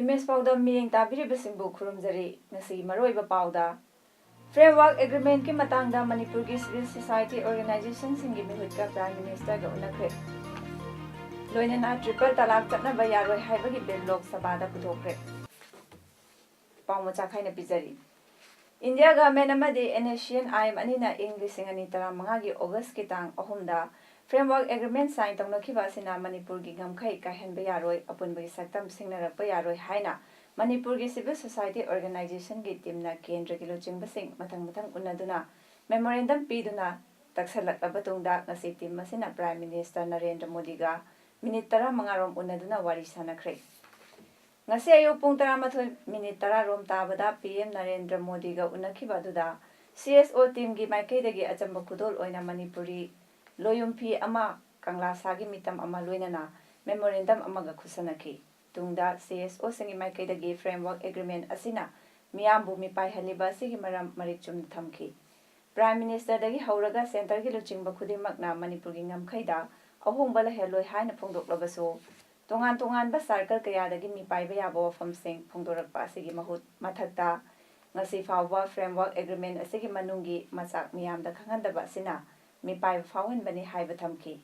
Image Paodam miyeng tabiribasingbu khurumjari ngasi maroiba pauda Framework Agreement ki matangda Manipur ki Civil Society Organization singi mihutka Prime Minister ga unakre loinana triple talak chatnaba yaroi haibagi bill Lok Sabha da puthokre Paumocha khaina pijari India government amadi NACN IM anina English singani taramanga gi August ki tang ahumda Framework Agreement sign tongnakiba sina Manipur gi gamkhai kahenba yaroi apunbagi saktam singnarakpa yaroi haina Manipur gi Civil Society Organization gi teamna kendra gi luchingbasing mathang unaduna memorandum piduna taksalakaba tungda ngasi team masina Prime Minister Narendra Modi ga minute 15 rom unaduna wari sanakre ngasi ayu pung 13 minute 10 rom tabada PM Narendra Modi ga unakiba duda CSO team gi maikai achamba khudol oina Manipuri Loyumpi ama kangla sagi mitam ama loinana memorandum amaga khusanaki tungda CSO singi maikai framework agreement asina miyambu mipai haliba sigi maram marichum thamki Prime Minister dagi hauraga center gi luchingba khudimmakna Manipur gi ngamkhaida ahongbala heloi haina phongdoklabaso tongan ba circle kaya dagi mipai ba yabo famsing phongdorakpa sigi mahut mathakta ngasi fawwa framework agreement asigi manungi masak miyamda khangandaba sina mipai fawhan bani haiba thamki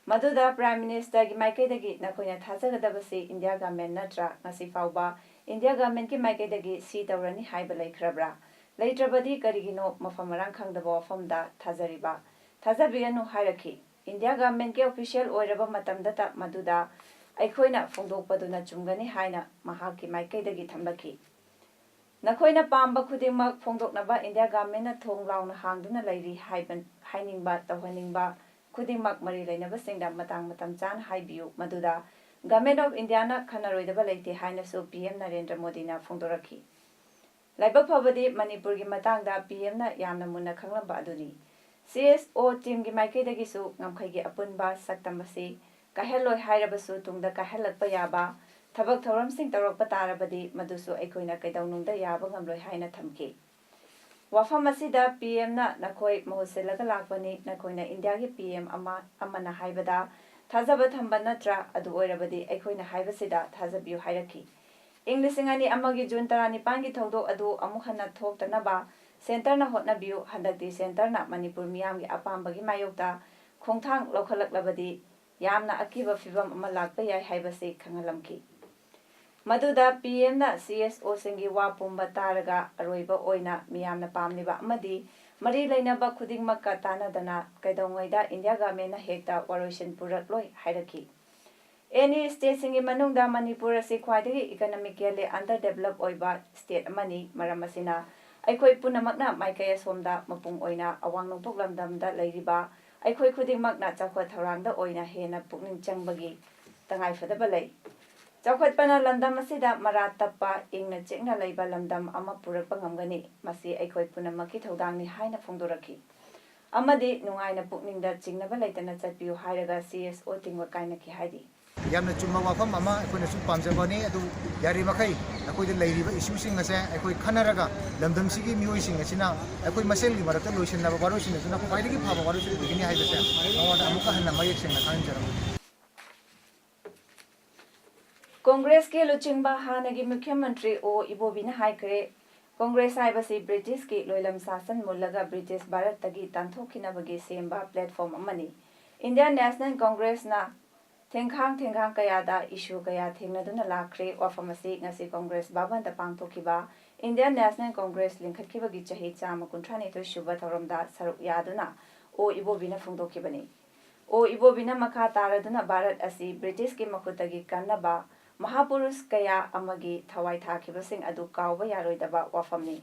Maduda Prime Minister gi maikai nakoina thajagadabasi India government natra ngasi fawba India government ki maikai si tawrani haiba laikhrabra laitrabadi karigino mafamarang khangdaba wafamda thajariba thajabiyanu hairaki India government ki official oiraba matamda ta maduda aikhoina phongdokpaduna chumgani haina mahaki maikai thamlaki Nakoina pamba khudingmak phongdoknaba India government na thong launa hangduna lairi haiban hainingba tawhaningba khudingmak mari lainaba singda matang chan haibiu maduda Government of India na khanaroidaba leite haina su PM Narendra Modi na phongdoraki Laibak phabadi Manipur gi matangda PM na yamna munna khanglamba aduni CSO team gi maikai dagi su ngamkhai gi apunba saktamasi kaheloi hairabasu tungda kahelakpa yaba Thabak thoram sing tarakpa tarabadi madusu aikoina kaidaunungda yaba ngamloi haina thamki Wafam asida PM na nakoi mahuselaga lakpani nakoina India gi PM amana haibada thajaba thamba natra adu oirabadi aikoina haibasida thajabiu hairaki English ngani amagi June 19 gi thodok adu amukhana thoktanaba center na hotnabiu handakti center na Manipur miyam gi apambagi mayokta khongthang lokhalaklabadi yamna akiba fibam ama lakpa yai haibase khangalamki Maduda PM na CSO singi wapumba taraga aroiba oina miyamna pamniba amadi mari lainaba khudingmakka tanadana kaidongaida India government na hekta waroisin purakloi hairaki Any state singi manungda Manipur asi khwaidagi economically underdeveloped oiba state amani maramasina aikoi punamakna maikai somda mapung oina awang nongpok lamdamda leiriba aikoi khudingmakna chakwa tharangda oina hena pukning changbagi tangai fadaba lei Chawkhatpana lamdam asida marat tappa ingna chekna leiba lamdam ama purakpa ngamgani masi aikoi punamaki thodangni haina phongdoraki amadi nungaina pukningda chingnaba leitana chatpiu hairaga CSO tingwa kainaki haidi yamna chumma wafam ama aikoina su pamjabani adu yari makai akoida leiriba issue sing ase aikoi khanaraga lamdam sigi mioi sing asina aikoi maselgi marakta loisinna baro sing asina paidagi phaba baro sing digini haibase awada amuka hanna mayek sing na khanjaram Congress ke luchingba hanagi Mukhyamantri O Ibobina haikre Congress haibasi British ki loilam sasan mullaga British Bharat tagi tanthokhinabagi semba platform amani Indian National Congress na thengkhang kayada issue kaya thengnaduna lakre wafamasi ngasi Congress babanda pangthokiba Indian National Congress linkhatkibagi chahi chama kunthani to shuba thoramda saruk yaduna O Ibobina phongdokhibani O Ibobina makha taraduna Bharat asi British ki makhutagi kannaba Mahapurus kaya amagi thawai thakibasing adu kawba yaroidaba wafamni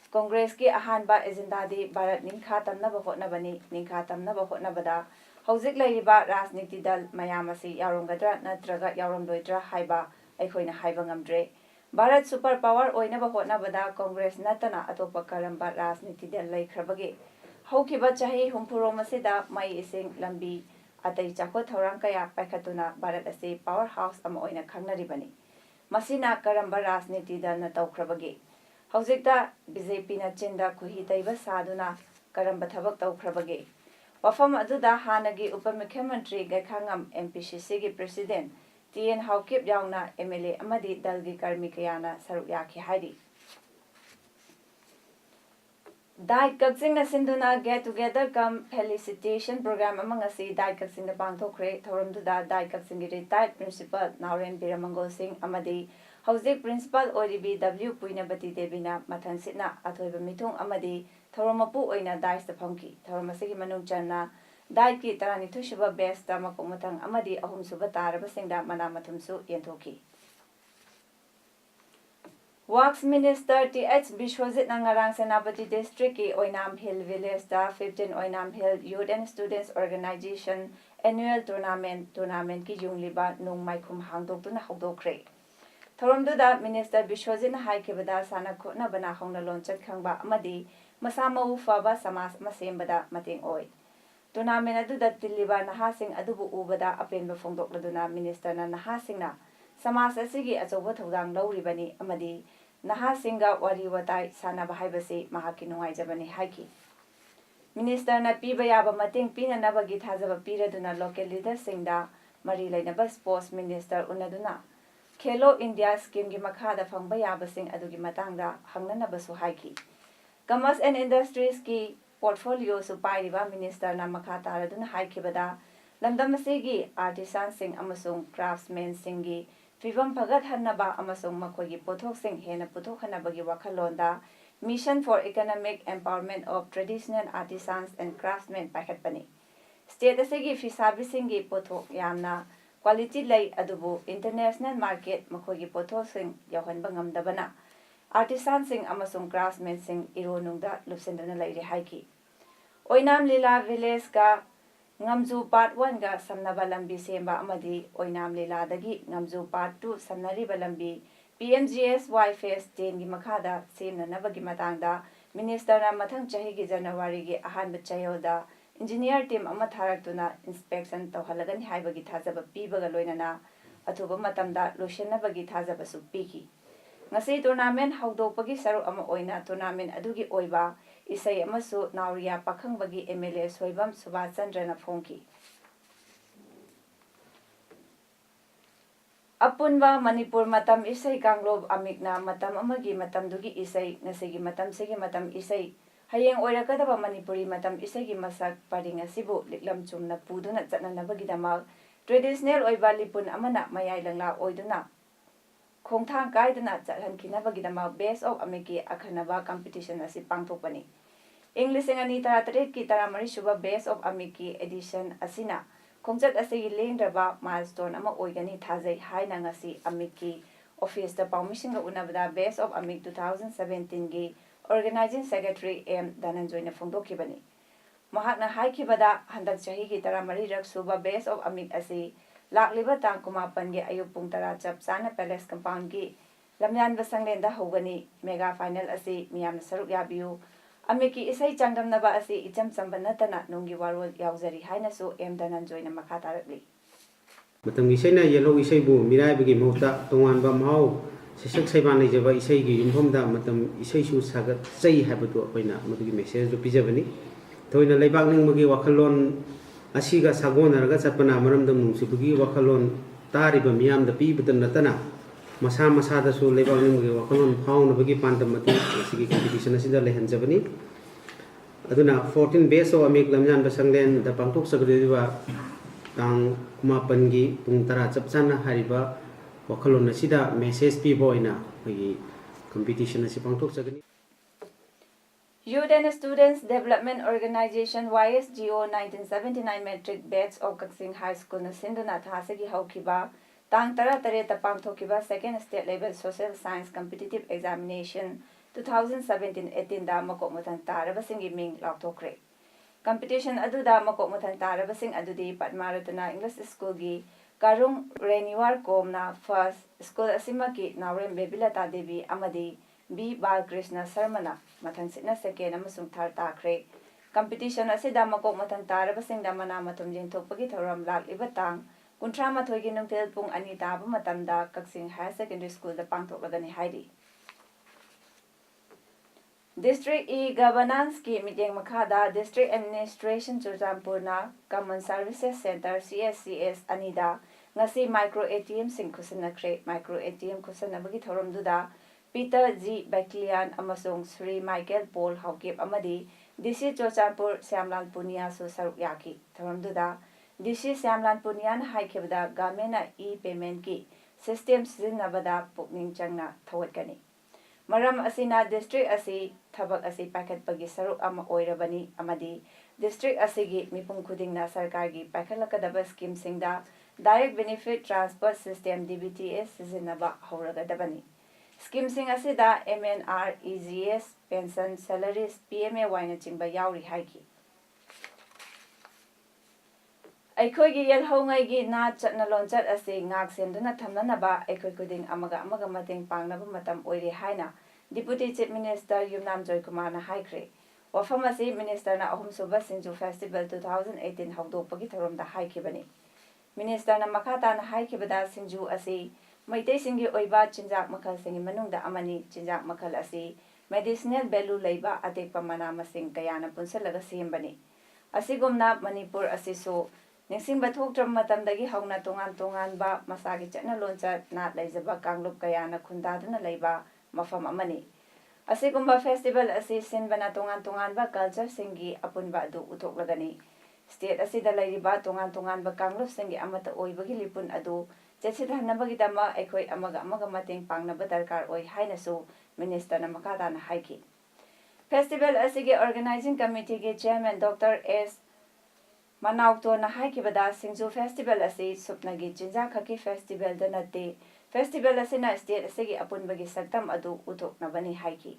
Congress ki ahanba agenda di Bharat ningkha tamnaba hotnabani ningkha tamnaba hotnabada hauzik lairiba rajniti dal mayamasi yaromgadra natraga yaromloidra haiba aikhoina haiba ngamdre Bharat super power oinaba hotnabada Congress natana atopa karamba rajnitida leikrabage haukiba chahi humpurom asida mai ising lambi atai chakot thorang kaya paikhatuna Bharat ase power house ama oina khangnaribani masina karamba rajnitida na tawkrabage haujikta BJP na chinda khuhi taiba saduna karamba thabak tawkrabage wafam aduda hanagi upamukhyamantri Gaikhangam MPCC gi president TN Haukip yauna MLA amadi dalgi karmi kayana saruk yaki haidi Dai Kaksing na sinduna get together come felicitation program among asi Dai Kaksing na pangthokre thoramduda Dai Kaksing gi retired principal Nauren Biramangol Singh amadi hauzik principal ODB W Puinabati Devina mathan sitna athoiba mithung amadi thoromapu oina Dai staphamki thoramasigi manung channa Dai ki tarani thushuba best ta makomutang amadi ahum suba taraba singda manamathumsu yenthoki Works Minister TH Bishwajit Nangarang Senapati District ki Oinam Hill Village da 15 Oinam Hill Youth and Students Organization Annual Tournament ki jungliba nung maikhum hangdoktuna hawdokre Thoramduda Minister Bishwajit na haikibada sana khotna bana hongna lonchat khangba amadi masamau faba samas masembada mating oi Tournament aduda tiliba nahasing adubu ubada apenba phongdokladuna minister na nahasingna samas asigi achoba thodang lawribani amadi nahasinga wari watai sanaba haibasi mahaki nungaijabani haiki minister na piba yaba mating pinanabagi thajaba piraduna local leader singda mari lainaba sports minister unaduna Khelo India scheme gi makhada phangba yaba sing adugi matangda hangnanabasu haiki Commerce and Industries ki portfolio su pairiba minister na makha taraduna haikibada lamdamasigi artisan sing amasung craftsmen singi Fivam Pagat Hanaba Amasung Makogi Potok Sing Hena Putok Hanabagi Wakalonda Mission for Economic Empowerment of Traditional Artisans and Craftsmen Pakatpani. State Asigi Fisabi Singi Potok Yamna Quality Lay Adubu International Market Makogi Potok Sing Yohan Bangam Dabana Artisan Sing Amasung Craftsmen Sing Ironunda Lusendana Lady Haiki. Oinam Lila Village Ka Ngamju Part 1 ga Samnaba Lambi Semba Amadi Oinam Lila Dagi Ngamju Part 2 Samnari Balambi PMGSY Phase 10 gi Makhada Semna Nabagi Matangda Minister na Mathang Chahi gi January gi Ahanba Chayoda Engineer team ama tharaktuna inspection tawhalagani haibagi thajaba pibaga loinana athuba matamda loisennabagi thajaba su piki ngasi tournament hawdokpagi saru ama oina tournament adugi oiba isai amasu nauriya pakhangbagi MLA Soibam Subhachandra na phongki Apunba Manipur matam isai kanglob amikna matam amagi matam dugi isai ngasigi matam segi matam isai hayeng oirakadaba Manipuri matam isai gi masak paring asibu liklam chumna puduna chatnanabagi damak traditional oiba lipun amana mayai langla oiduna Khongthang kaiduna chathankinabagi damak best of amiki akhanaba competition asi pangthokpani English ngani taratret ki taramari suba best of amiki edition asina khongjat asigi lengraba milestone ama oigani thajai haina ngasi amiki office da permission ga unabada best of amik 2017 gi organizing secretary M Dananjoy na phongdokibani mahakna haikibada handak chahi gi taramari rak suba best of amik asi lakliba tang kumapan gi ayuk pung tara chap sana palace compound gi lamyan basanglenda hogani mega final asi miyam saruk yabiu Amiki isai changdamnaba asi icham chambanatana nungi warol yauzari haina su M Dananjoy na makha tarakli matam isai na yellow isai bu mirai bagi mota tongan ba mau sesak saiban nei jaba isai gi yumphom da matam isai su sagat chai habatu akoina madugi message do pijabani toina leibak ning magi wakalon asiga sagonaraga chapana maram dam nungsibugi wakalon tariba miyam da pi butan natana masa masa da su leibak ning magi wakalon fauna bagi pandam mati sigi competition asida lehan jabani aduna 14 base of amik lamjan basanglen da pangtok sagriwa tang kumapan gi pung tara chapchana hariba wakalon asida message pi boina gi competition asi pangtok sagani Youth and Students Development Organization YSGO 1979 Metric Batch of Kaksing High School na sinduna thasagi haukiba tang tara tare ta pangthokiba second state level social science competitive examination 2017-18 da makok muthang tarabasing gi ming laukthokre competition aduda makok muthang tarabasing adudi Padmaratana English School gi Karung Reniwar Komna First School Asimaki Naurem Bebilata Devi Amadi B. Balkrishna Sarmana Matang Sitna Second Amasung Thar Takre Competition Asida Makok Matang Tarabasing Damana Matum Jintopagi Thoram Lak Ibatang Kuntra Mathogi Nungtel Pung Anita Matamda Kaksing Higher Secondary School the Pangtok Lagani Heidi District E Governance Ki Meeting Makada District Administration Chujampurna Common Services Center CSCS Anida Ngasi Micro ATM Sing Kusanakre Micro ATM Kusanabagi Thoramduda Peter G. Baklian Amasung Sri Michael Paul Haukip Amadi DC Chujampur Siamlan Punia Su Saruk Yaki Thoramduda DC Siamlan Punian Haikibda Gamena E-Payment Ki System Sizinabada Pukning Changna Thawakani Maram asina district asi thabak asi packet pagi saruk ama oirabani amadi district asigi mipum khudingna sarkar gi pakhalakadaba scheme singda direct benefit transfer system DBTS sizinaba horagadabani scheme sing asida MNR EGS pension salaries PMA waina chingba yauri haiki Aikoi gi yel hongai gi na chatna lonchat ase ngak senduna thamnanaba aikoi kuding amaga mateng pangnaba matam oire haina Deputy Chief Minister Yumnam Joy Kumar na haikre wafam ase minister na ahum suba Singju Festival 2018 hawdokpagi tharomda haikibani minister na makata na haikibada Singju ase maitei singi oiba chinjak makhal singi manungda amani chinjak makhal ase medicinal value leiba atekpa mana masing kayana punsalaga sembani asigumna Manipur asiso Ningsingba thokdram matamdagi hauna tongan ba masagi chatna lonchat na leijaba kanglup kayana khundaduna leiba mafam amani asigumba festival asi sinbana tongan ba culture singi apunba adu uthoklagani state asida leiriba tongan ba kanglup singi amata oibagi lipun adu chechidhanabagi dama ekoi amaga mateng pangnaba darkar oi hainasu minister na makada na haiki festival asigi organizing committee ge chairman Dr. S Manauto na haikibada Singju Festival asi supnagi jinja khaki festival da nate festival asina state asigi apunbagi saktam adu uthoknabani haiki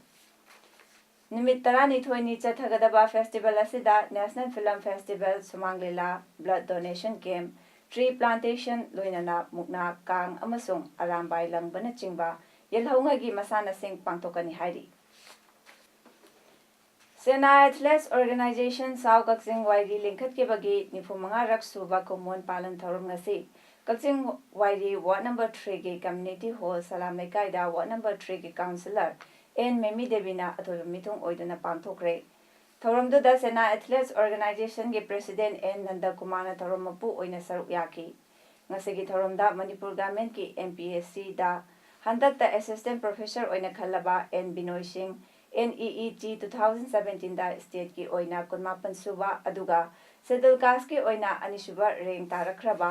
Nimit tarani thoini chathagadaba festival asida National Film Festival Sumanglela Blood Donation Camp Tree Plantation loinana mukna kang amasung arambai langbana chingba yelhaungagi masana sing pangtokani hairi Sena Athletes Organization Sao Kaksing Wairi Lingkhat ke bagi nifumanga raksuba common palan thorum ngasi Kaksing Wairi Ward number 3 ke community hall Salam Lekaida Ward number 3 ke councillor N Memi Devina atol mitung oiduna pangthokre thorum du da Sena Athletes Organization ke president N Nanda Kumar thorum mapu oina saruk yaki ngasi ki thorum da Manipur government ki MPSC da handak ta assistant professor oina khalaba N Binoy Singh NEET 2017 da state ki oina kunmapan suba aduga schedule caste ki oina anisuba rank tarakraba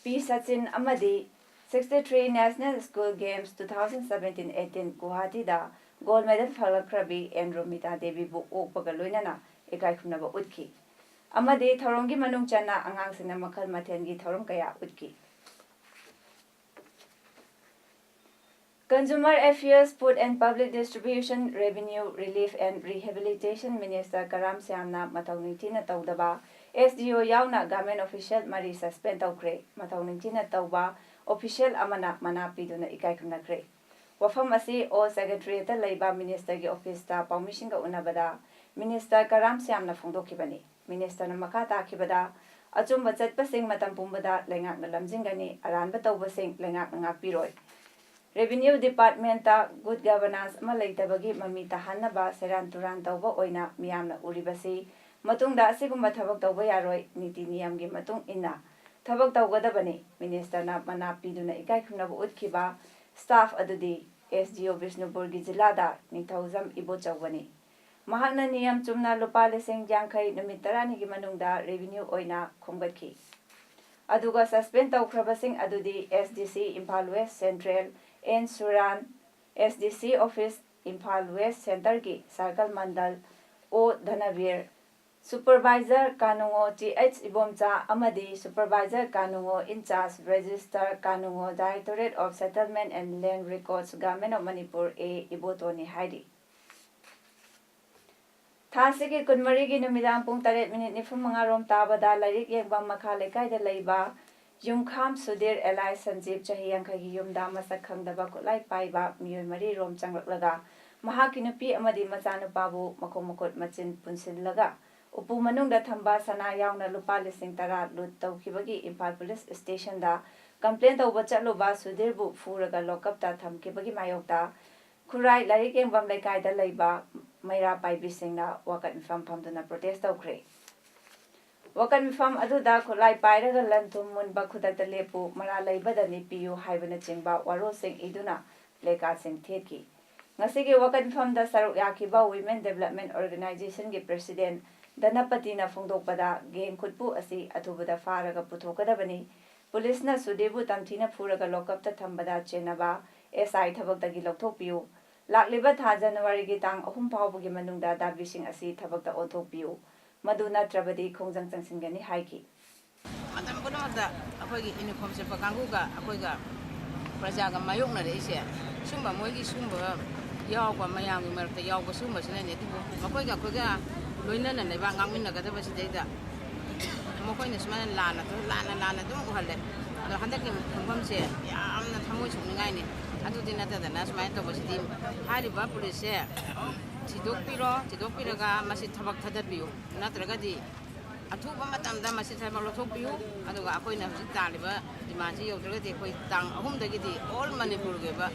P Sachin amadi 63 National School Games 2017-18 Guwahati da gold medal phalakrabi N Romita Devi bu okpaga loinana ekai khumnaba utki amadi thorongi manung chana angang sina makhal mathengi thorom kaya utki Consumer Affairs, Food and Public Distribution, Revenue, Relief and Rehabilitation Minister Karam Siamna Mataunintina Taudaba, SDO Yauna Government Official Mari Suspend Taukre, Mataunintina Tauba, Official Amana Manapiduna Ikaikunakre. Wafam Asi O Secretary Labor Minister Gi Office Ta Paumishinga Unabada, Minister Karam Siamna Fundokibani, Minister Namakata Kibada, Achumba Chatpasing Matampumbada, Lengak Nalamzingani, Aran Batobasing, Lengak Ngapiroi. Revenue Department ta good governance ama leitabagi mami tahanaba seran turan tawba oina miyamna uribasi matungda asigumba thabak tawba yaroi niti niyam gi matung inna thabak tawgadabani minister na mana piduna ikai khunaba utkiba staff adudi SDO Bishnupur gi jilada ningthauzam ibo chawbani mahakna niyam chumna lupa leseng jangkhai numit tarani gi manungda revenue oina khomgatki aduga suspend tawkhrabasing adudi SDC Imphal West Central N Suran SDC Office Imphal West Center ki Circle Mandal O Dhanavir Supervisor Kanungo TH Ibomcha Amadi Supervisor Kanungo in charge Register Kanungo Directorate of Settlement and Land Records Government of Manipur A Ibotoni Haidi Thasigi Kunmarigi Numidang Pung 8 minute nifum mga rom tabada lairik yengbang makha lekai da leiba ꯌꯨꯝꯈꯥꯝ Sudhir ꯑꯦꯂꯥꯏ ꯁꯟꯖꯤꯞ ꯆꯍꯤ 50ꯒꯤ ꯌꯨꯝꯗ ꯃꯁꯛ ꯈꯪꯗꯕ ꯈꯨꯠꯂꯥꯏ ꯄꯥꯏꯕ ꯃꯤꯑꯣꯏ 4 ꯔꯣꯝ ꯆꯪꯂꯛꯂꯒ ꯃꯍꯥꯛꯀꯤ ꯅꯨꯄꯤ ꯑꯃꯗꯤ ꯃꯆꯥꯅꯨꯄꯥꯕꯨ ꯃꯈꯣꯡ ꯃꯈꯨꯠ ꯃꯆꯤꯟ ꯄꯨꯟꯁꯤꯜꯂꯒ ꯎꯄꯨ ꯃꯅꯨꯡꯗ ꯊꯝꯕ ꯁꯅꯥ ꯌꯥꯎꯅ ꯂꯨꯄꯥ 10,000 ꯂꯨꯠ ꯇꯧꯈꯤꯕꯒꯤ ꯏꯝꯐꯥꯜ ꯄꯨꯂꯤꯁ ꯁ꯭ꯇꯦꯁꯟꯗ ꯀꯝꯄ꯭ꯂꯦꯟ ꯇꯧꯕ ꯆꯠꯂꯨꯕ ꯁꯨꯙꯤꯔꯕꯨ ꯐꯨꯔꯒ ꯂꯣꯀꯞꯇ ꯊꯝꯈꯤꯕꯒꯤ ꯃꯥꯌꯣꯛꯇ ꯈꯨꯔꯥꯏ ꯂꯥꯏꯔꯤꯛ ꯌꯦꯡꯐꯝ ꯂꯩꯀꯥꯏꯗ ꯂꯩꯕ ꯃꯩꯔꯥ ꯄꯥꯏꯕꯤꯁꯤꯡꯅ ꯋꯥꯀꯠ ꯃꯤꯐꯝ ꯐꯝꯗꯨꯅ ꯄ꯭ꯔꯣꯇꯦꯁ ꯇꯧꯈ꯭ꯔꯦ꯫ ꯋꯥꯀꯠ ꯃꯤꯐꯝ ꯑꯗꯨꯗ ꯈꯨꯠꯂꯥꯏ ꯄꯥꯏꯔꯒ ꯂꯟ ꯊꯨꯝ ꯃꯨꯟꯕ ꯈꯨꯗꯛꯇ ꯂꯦꯞꯄꯨ ꯃꯔꯥ ꯂꯩꯕꯗꯅꯤ ꯄꯤꯌꯨ ꯍꯥꯏꯕꯅꯆꯤꯡꯕ ꯋꯥꯔꯣꯜꯁꯤꯡ ꯏꯗꯨꯅ ꯄ꯭ꯂꯦꯀꯥꯔꯗꯁꯤꯡ ꯊꯦꯠꯈꯤ꯫ ꯉꯁꯤꯒꯤ ꯋꯥꯀꯠ ꯃꯤꯐꯝꯗ ꯁꯔꯨꯛ ꯌꯥꯈꯤꯕ ꯋꯤꯃꯦꯟ ꯗꯦꯚꯂꯞꯃꯦꯟꯠ ꯑꯣꯔꯒꯅꯥꯏꯖꯦꯁꯟꯒꯤ ꯄ꯭ꯔꯦꯁꯤꯗꯦꯟꯠ ꯙꯅꯄꯇꯤꯅ ꯐꯣꯡꯗꯣꯛꯄꯗ ꯒꯦꯡ ꯈꯨꯠꯄꯨ ꯑꯁꯤ ꯑꯊꯨꯕꯗ ꯐꯥꯔꯒ ꯄꯨꯊꯣꯛꯀꯗꯕꯅꯤ, ꯄꯨꯂꯤꯁꯅ ꯁꯨꯙꯤꯔꯕꯨ ꯇꯝꯊꯤꯅ ꯐꯨꯔꯒ ꯂꯣꯀꯞꯇ ꯊꯝꯕꯗ ꯆꯦꯟꯅꯕ SI ꯊꯕꯛꯇꯒꯤ ꯂꯧꯊꯣꯛꯄꯤꯌꯨ, ꯂꯥꯛꯂꯤꯕ ꯊꯥ ꯖꯅꯋꯥꯔꯤꯒꯤ ꯇꯥꯡ 3 ꯐꯥꯎꯕꯒꯤ ꯃꯅꯨꯡꯗ ꯗꯥꯕꯤꯁꯤꯡ ꯑꯁꯤ ꯊꯕꯛꯇ ꯑꯣꯟꯊꯣꯛꯄꯤꯌꯨ, ꯃꯗꯨ ꯅꯠꯇ꯭ꯔꯕꯗꯤ ꯈꯣꯡꯖꯪ ꯆꯪꯁꯤꯟꯒꯅꯤ ꯍꯥꯏꯈꯤ꯫ ꯃꯇꯝ ꯄꯨꯝꯅꯃꯛꯇ ꯑꯩꯈꯣꯏꯒꯤ ꯌꯨꯅꯤꯐꯣꯔꯝ ꯁꯦꯠꯄ ꯀꯥꯡꯕꯨꯒ ꯑꯩꯈꯣꯏꯒ ꯄ꯭ꯔꯖꯥꯒ ꯃꯥꯌꯣꯛꯅꯔꯛꯏꯁꯦ ꯁꯨꯝꯕ ꯃꯣꯏꯒꯤ ꯁꯨꯝꯕ ꯌꯥꯎꯕ ꯃꯌꯥꯝꯒꯤ ꯃꯔꯛꯇ ꯌꯥꯎꯕ ꯁꯨꯝꯕꯁꯤꯅꯅꯦ꯫ ꯑꯗꯨꯕꯨ ꯃꯈꯣꯏꯒ ꯑꯩꯈꯣꯏꯒ ꯂꯣꯏꯅꯅ ꯂꯩꯕꯥꯛ ꯉꯥꯛꯃꯤꯟꯅꯒꯗꯕꯁꯤꯗꯩꯗ ꯃꯈꯣꯏꯅ ꯁꯨꯃꯥꯏꯅ ꯂꯥꯟꯅ ꯑꯗꯨꯝ ꯎꯍꯜꯂꯦ꯫ ꯑꯗꯣ ꯍꯟꯗꯛꯀꯤ ꯈꯣꯡꯐꯝꯁꯦ ꯌꯥꯝꯅ ꯊꯃꯣꯏ ꯁꯣꯛꯅꯤꯡꯉꯥꯏꯅꯤ꯫ ꯑꯗꯨꯗꯤ ꯅꯠꯇꯗꯅ ꯁꯨꯃꯥꯏꯅ ꯇꯧꯕꯁꯤꯗꯤ ꯍꯥꯏꯔꯤꯕ ꯄꯨꯂꯤꯁꯁꯦ ꯊꯤꯗꯣꯛꯄꯤꯔꯒ ꯃꯁꯤ ꯊꯕꯛ ꯊꯥꯗꯠꯄꯤꯌꯨ, ꯅꯠꯇ꯭ꯔꯒꯗꯤ ꯑꯊꯨꯕ ꯃꯇꯝꯗ ꯃꯁꯤ ꯊꯕꯛ ꯂꯧꯊꯣꯛꯄꯤꯌꯨ꯫ ꯑꯗꯨꯒ ꯑꯩꯈꯣꯏꯅ ꯍꯧꯖꯤꯛ ꯇꯥꯜꯂꯤꯕ ꯗꯤꯃꯥꯟꯁꯤ ꯌꯧꯗ꯭ꯔꯒꯗꯤ ꯑꯩꯈꯣꯏ ꯇꯥꯡ 3ꯗꯒꯤꯗꯤ ꯑꯣꯜ ꯃꯅꯤꯄꯨꯔꯒꯤ ꯑꯣꯏꯕ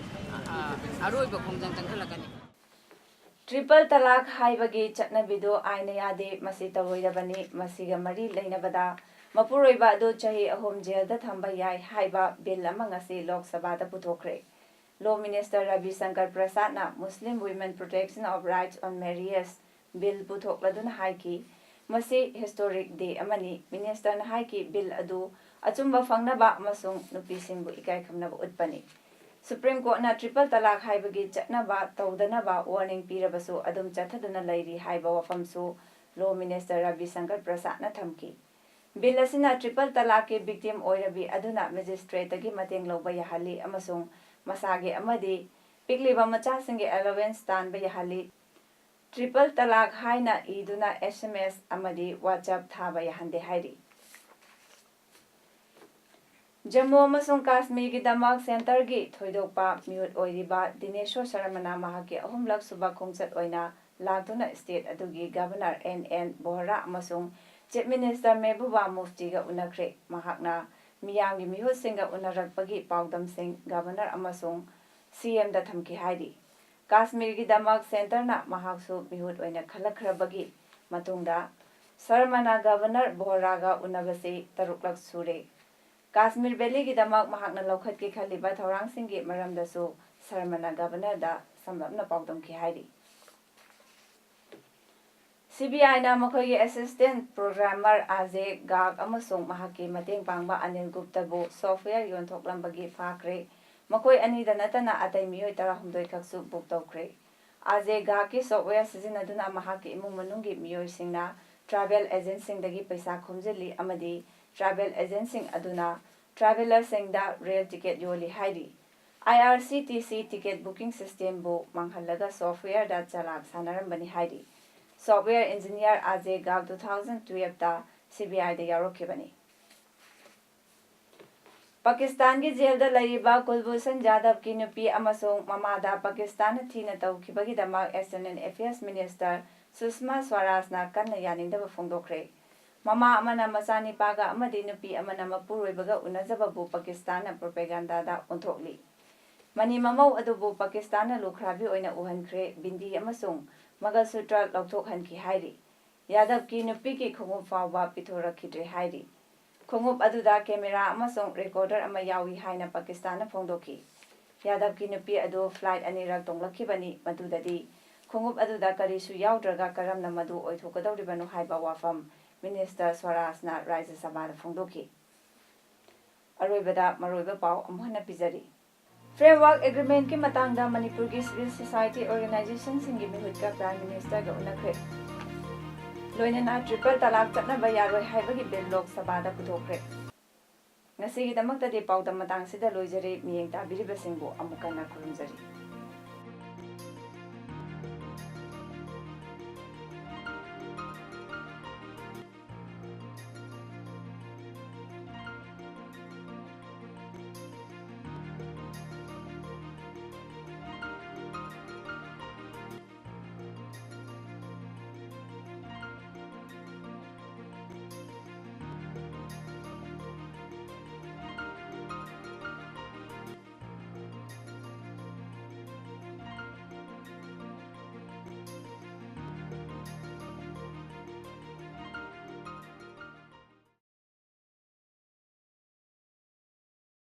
ꯑꯔꯣꯏꯕ ꯈꯣꯡꯖꯪ ꯆꯪꯈꯠꯂꯛꯀꯅꯤ꯫ ꯇ꯭ꯔꯤꯄꯜ ꯇꯂꯥꯛ ꯍꯥꯏꯕꯒꯤ ꯆꯠꯅꯕꯤꯗꯨ ꯑꯥꯏꯟꯅ ꯌꯥꯗꯦ, ꯃꯁꯤ ꯇꯧꯔꯣꯏꯗꯕꯅꯤ, ꯃꯁꯤꯒ ꯃꯔꯤ ꯂꯩꯅꯕꯗ ꯃꯄꯨꯔꯣꯏꯕ ꯑꯗꯨ ꯆꯍꯤ 3 ꯖꯦꯜꯗ ꯊꯝꯕ ꯌꯥꯏ ꯍꯥꯏꯕ ꯕꯤꯜ ꯑꯃ ꯉꯁꯤ ꯂꯣꯛ ꯁꯚꯥꯗ ꯄꯨꯊꯣꯛꯈ꯭ꯔꯦ꯫ ꯂꯣ ꯃꯤꯅꯤꯁꯇꯔ ꯔꯕꯤ ꯁꯪꯀꯔ ꯄ꯭ꯔꯁꯥꯗꯅ Muslim women protection of rights on marriage bill ꯄꯨꯊꯣꯛꯂꯗꯨꯅ ꯍꯥꯏꯈꯤ, ꯃꯁꯤ ꯍꯤꯁꯇꯣꯔꯤꯛ ꯗꯦ ꯑꯃꯅꯤ꯫ ꯃꯤꯅꯤꯁꯇꯔꯅ ꯍꯥꯏꯈꯤ, ꯕꯤꯜ ꯑꯗꯨ ꯑꯆꯨꯝꯕ ꯐꯪꯅꯕ ꯑꯃꯁꯨꯡ ꯅꯨꯄꯤꯁꯤꯡꯕꯨ ꯏꯀꯥꯏ ꯈꯨꯝꯅꯕ ꯎꯠꯄꯅꯤ꯫ ꯁꯨꯄ꯭ꯔꯤꯝ ꯀꯣꯔꯠꯅ ꯇ꯭ꯔꯤꯄꯜ ꯇꯂꯥꯛ ꯍꯥꯏꯕꯒꯤ ꯆꯠꯅꯕ ꯇꯧꯗꯅꯕ ꯋꯥꯔꯅꯤꯡ ꯄꯤꯔꯕꯁꯨ ꯑꯗꯨꯝ ꯆꯠꯊꯗꯨꯅ ꯂꯩꯔꯤ ꯍꯥꯏꯕ ꯋꯥꯐꯝꯁꯨ ꯂꯣ ꯃꯤꯅꯤꯁꯇꯔ ꯔꯕꯤ ꯁꯪꯀꯔ ꯄ꯭ꯔꯁꯥꯗꯅ ꯊꯝꯈꯤ꯫ ꯕꯤꯜ ꯑꯁꯤꯅ ꯇ꯭ꯔꯤꯄꯜ ꯇꯂꯥꯛꯀꯤ ꯚꯤꯛꯇꯤꯝ ꯑꯣꯏꯔꯕꯤ ꯑꯗꯨꯅ ꯃꯦꯖꯤꯁꯇ꯭ꯔꯦꯠꯇꯒꯤ ꯃꯇꯦꯡ ꯂꯧꯕ ꯌꯥꯍꯜꯂꯤ ꯑꯃꯁꯨꯡ ꯃꯁꯥꯒꯤ ꯑꯃꯗꯤ ꯄꯤꯛꯂꯤꯕ ꯃꯆꯥꯁꯤꯡꯒꯤ ꯑꯦꯂꯣꯋꯦꯟꯁ ꯇꯥꯟꯕ ꯌꯥꯍꯜꯂꯤ꯫ ꯇ꯭ꯔꯤꯄꯜ ꯇꯂꯥꯛ ꯍꯥꯏꯅ ꯏꯗꯨꯅ SMS ꯑꯃꯗꯤ WhatsApp ꯊꯥꯕ ꯌꯥꯍꯟꯗꯦ ꯍꯥꯏꯔꯤ꯫ ꯖꯝꯃꯨ ꯑꯃꯁꯨꯡ ꯀꯥꯁꯃꯤꯔꯒꯤꯗꯃꯛ ꯁꯦꯟꯇꯔꯒꯤ ꯊꯣꯏꯗꯣꯛꯄ ꯃꯤꯍꯨꯠ ꯑꯣꯏꯔꯤꯕ ꯗꯤꯅꯦꯁꯣꯔ ꯁꯔꯃꯅ ꯃꯍꯥꯛꯀꯤ 3ꯂꯛ ꯁꯨꯕ ꯈꯣꯡꯆꯠ ꯑꯣꯏꯅ ꯂꯥꯛꯇꯨꯅ ꯁ꯭ꯇꯦꯠ ꯑꯗꯨꯒꯤ ꯒꯚꯔꯅꯔ NN ꯕꯣꯍꯔꯥ ꯑꯃꯁꯨꯡ ꯆꯤꯐ ꯃꯤꯅꯤꯁꯇꯔ ꯃꯦꯍꯕꯨꯕꯥ ꯃꯨꯐꯇꯤꯒ ꯎꯅꯈ꯭ꯔꯦ꯫ ꯃꯍꯥꯛꯅ ꯃꯤꯌꯥꯝꯒꯤ ꯃꯤꯍꯨꯠꯁꯤꯡꯒ ꯎꯅꯔꯛꯄꯒꯤ ꯄꯥꯎꯗꯝꯁꯤꯡ ꯒꯚꯔꯅꯔ ꯑꯃꯁꯨꯡ CMꯗ ꯊꯝꯈꯤ ꯍꯥꯏꯔꯤ꯫ ꯀꯥꯁꯃꯤꯔꯒꯤꯗꯃꯛ ꯁꯦꯟꯇꯔꯅ ꯃꯍꯥꯛꯁꯨ ꯃꯤꯍꯨꯠ ꯑꯣꯏꯅ ꯈꯜꯂꯛꯈ꯭ꯔꯕꯒꯤ ꯃꯇꯨꯡꯗ ꯁꯔꯃꯅ ꯒꯚꯔꯅꯔ ꯕꯣꯍꯔꯥꯒ ꯎꯅꯕꯁꯤ 3ꯂꯛ ꯁꯨꯔꯦ꯫ ꯀꯥꯁꯃꯤꯔ ꯚꯦꯂꯤꯒꯤꯗꯃꯛ ꯃꯍꯥꯛꯅ ꯂꯧꯈꯠꯀꯦ ꯈꯜꯂꯤꯕ ꯊꯧꯔꯥꯡꯁꯤꯡꯒꯤ ꯃꯔꯝꯗꯁꯨ ꯁꯔꯃꯅ ꯒꯚꯔꯅꯔꯗ ꯁꯝꯂꯞꯅ ꯄꯥꯎꯗꯝꯈꯤ ꯍꯥꯏꯔꯤ꯫ CBIꯅ ꯃꯈꯣꯏꯒꯤ ꯑꯦꯁꯤꯁꯇꯦꯟꯠ ꯄ꯭ꯔꯣꯒ꯭ꯔꯥꯃꯔ ꯑꯖꯦ ꯒꯥꯔꯒ ꯑꯃꯁꯨꯡ ꯃꯍꯥꯛꯀꯤ ꯃꯇꯦꯡ ꯄꯥꯡꯕ ꯑꯅꯤꯜ ꯒꯨꯞꯇꯥꯕꯨ ꯁꯣꯐꯠꯋꯦꯌꯔ ꯌꯣꯟꯊꯣꯛꯂꯝꯕꯒꯤ ꯐꯥꯈ꯭ꯔꯦ꯫ ꯃꯈꯣꯏ ꯑꯅꯤꯗ ꯅꯠꯇꯅ ꯑꯇꯩ ꯃꯤꯑꯣꯏ 18 ꯈꯛꯁꯨ ꯕꯨꯛ ꯇꯧꯈ꯭ꯔꯦ꯫ ꯑꯖꯦ ꯒꯥꯔꯒꯀꯤ ꯁꯣꯐꯠꯋꯦꯌꯔ ꯁꯤꯖꯤꯟꯅꯗꯨꯅ ꯃꯍꯥꯛꯀꯤ ꯏꯃꯨꯡ ꯃꯅꯨꯡꯒꯤ ꯃꯤꯑꯣꯏꯁꯤꯡꯅ ꯇ꯭ꯔꯥꯚꯦꯜ ꯑꯦꯖꯦꯟꯠꯁꯤꯡꯗꯒꯤ ꯄꯩꯁꯥ ꯈꯣꯝꯖꯤꯜꯂꯤ ꯑꯃꯗꯤ ꯇ꯭ꯔꯥꯚꯦꯜ ꯑꯦꯖꯦꯟꯠꯁꯤꯡ ꯑꯗꯨꯅ ꯇ꯭ꯔꯥꯚꯦꯂꯔꯁꯤꯡꯗ ꯔꯦꯜ ꯇꯤꯀꯦꯠ ꯌꯣꯜꯂꯤ ꯍꯥꯏꯔꯤ꯫ IRCTC ꯇꯤꯀꯦꯠ ꯕꯨꯀꯤꯡ ꯁꯤꯁꯇꯦꯝꯕꯨ ꯃꯥꯡꯍꯜꯂꯒ ꯁꯣꯐꯠꯋꯦꯌꯔꯗ ꯆꯂꯥꯛ ꯁꯥꯟꯅꯔꯝꯕꯅꯤ ꯍꯥꯏꯔꯤ꯫ Software engineer ꯑꯖꯦ ꯒꯥꯔꯒ 2012ꯗ CBIꯗ ꯌꯥꯎꯔꯛꯈꯤꯕꯅꯤ꯫ ꯄꯥꯀꯤꯁꯇꯥꯟꯒꯤ ꯖꯦꯜꯗ ꯂꯩꯔꯤꯕ ꯀꯨꯜꯚꯨꯁꯟ ꯖꯥꯗꯕꯀꯤ ꯅꯨꯄꯤ ꯑꯃꯁꯨꯡ ꯃꯃꯥꯗ ꯄꯥꯀꯤꯁꯇꯥꯟꯅ ꯊꯤꯅ ꯇꯧꯈꯤꯕꯒꯤꯗꯃꯛ ꯑꯦꯛꯁꯇꯔꯅꯦꯜ ꯑꯦꯐꯤꯌꯔꯁ ꯃꯤꯅꯤꯁꯇꯔ ꯁꯨꯁꯃꯥ ꯁ꯭ꯋꯥꯔꯥꯖꯅ ꯀꯟꯅ ꯌꯥꯅꯤꯡꯗꯕ ꯐꯣꯡꯗꯣꯛꯈ꯭ꯔꯦ꯫ ꯃꯃꯥ ꯑꯃꯅ ꯃꯆꯥꯅꯤꯄꯥꯒ ꯑꯃꯗꯤ ꯅꯨꯄꯤ ꯑꯃꯅ ꯃꯄꯨꯔꯣꯏꯕꯒ ꯎꯅꯖꯕꯕꯨ ꯄꯥꯀꯤꯁꯇꯥꯟꯅ ꯄ꯭ꯔꯣꯄꯦꯒꯥꯟꯗꯥꯗ ꯑꯣꯟꯊꯣꯛꯂꯤ꯫ ꯃꯅꯤ ꯃꯃꯧ ꯑꯗꯨꯕꯨ ꯄꯥꯀꯤꯁꯇꯥꯟꯅ ꯂꯨꯈ꯭ꯔꯥꯕꯤ ꯑꯣꯏꯅ ꯎꯍꯟꯈ꯭ꯔꯦ, ꯕꯤꯟꯗꯤ ꯑꯃꯁꯨꯡ ꯃꯪꯒꯜꯁꯨꯇ꯭ꯔ ꯂꯧꯊꯣꯛꯍꯟꯈꯤ ꯍꯥꯏꯔꯤ꯫ ꯌꯥꯗꯕꯀꯤ ꯅꯨꯄꯤꯒꯤ ꯈꯣꯡꯎꯞ ꯐꯥꯎꯕ ꯄꯤꯊꯣꯔꯛꯈꯤꯗ꯭ꯔꯦ ꯍꯥꯏꯔꯤ꯫ ꯈꯣꯡꯎꯞ ꯑꯗꯨꯗ ꯀꯦꯃꯦꯔꯥ ꯑꯃꯁꯨꯡ ꯔꯦꯀꯣꯔꯗꯔ ꯑꯃ ꯌꯥꯎꯏ ꯍꯥꯏꯅ ꯄꯥꯀꯤꯁꯇꯥꯟꯅ ꯐꯣꯡꯗꯣꯛꯈꯤ꯫ ꯌꯥꯗꯕꯀꯤ ꯅꯨꯄꯤ ꯑꯗꯨ ꯐ꯭ꯂꯥꯏꯠ 2ꯔꯛ ꯇꯣꯡꯂꯛꯈꯤꯕꯅꯤ, ꯃꯗꯨꯗꯗꯤ ꯈꯣꯡꯎꯞ ꯑꯗꯨꯗ ꯀꯔꯤꯁꯨ ꯌꯥꯎꯗ꯭ꯔꯒ ꯀꯔꯝꯅ ꯃꯗꯨ ꯑꯣꯏꯊꯣꯛꯀꯗꯧꯔꯤꯕꯅꯣ ꯍꯥꯏꯕ ꯋꯥꯐꯝ ꯃꯤꯅꯤꯁꯇꯔ ꯁ꯭ꯋꯥꯔꯥꯖꯅ ꯔꯥꯖ꯭ꯌ ꯁꯚꯥꯗ ꯐꯣꯡꯗꯣꯛꯈꯤ꯫ ꯑꯔꯣꯏꯕꯗ ꯃꯔꯨꯑꯣꯏꯕ ꯄꯥꯎ ꯑꯃꯨꯛ ꯍꯟꯅ ꯄꯤꯖꯔꯤ꯫ ꯐ꯭ꯔꯦꯝꯋꯥꯔꯛ ꯑꯦꯒ꯭ꯔꯤꯃꯦꯟꯠꯀꯤ ꯃꯇꯥꯡꯗ ꯃꯅꯤꯄꯨꯔꯒꯤ ꯁꯤꯚꯤꯜ ꯁꯣꯁꯥꯏꯇꯤ ꯑꯣꯔꯒꯅꯥꯏꯖꯦꯁꯟꯁꯤꯡꯒꯤ ꯃꯤꯍꯨꯠꯀ ꯄ꯭ꯔꯥꯏꯝ ꯃꯤꯅꯤꯁꯇꯔꯒ ꯎꯅꯈ꯭ꯔꯦ꯫ ꯂꯣꯏꯅꯅ ꯇ꯭ꯔꯤꯄꯜ ꯇꯂꯥꯛ ꯆꯠꯅꯕ ꯌꯥꯔꯣꯏ ꯍꯥꯏꯕꯒꯤ ꯕꯤꯜ ꯂꯣꯛ ꯁꯚꯥꯗ ꯄꯨꯊꯣꯛꯈ꯭ꯔꯦ꯫ ꯉꯁꯤꯒꯤꯗꯃꯛꯇꯗꯤ ꯄꯥꯎꯗꯝ ꯃꯇꯥꯡꯁꯤꯗ ꯂꯣꯏꯖꯔꯦ꯫ ꯃꯤꯠꯌꯦꯡ ꯇꯥꯕꯤꯔꯤꯕꯁꯤꯡꯕꯨ ꯑꯃꯨꯛ ꯍꯟꯅ ꯈꯨꯔꯨꯝꯖꯔꯤ꯫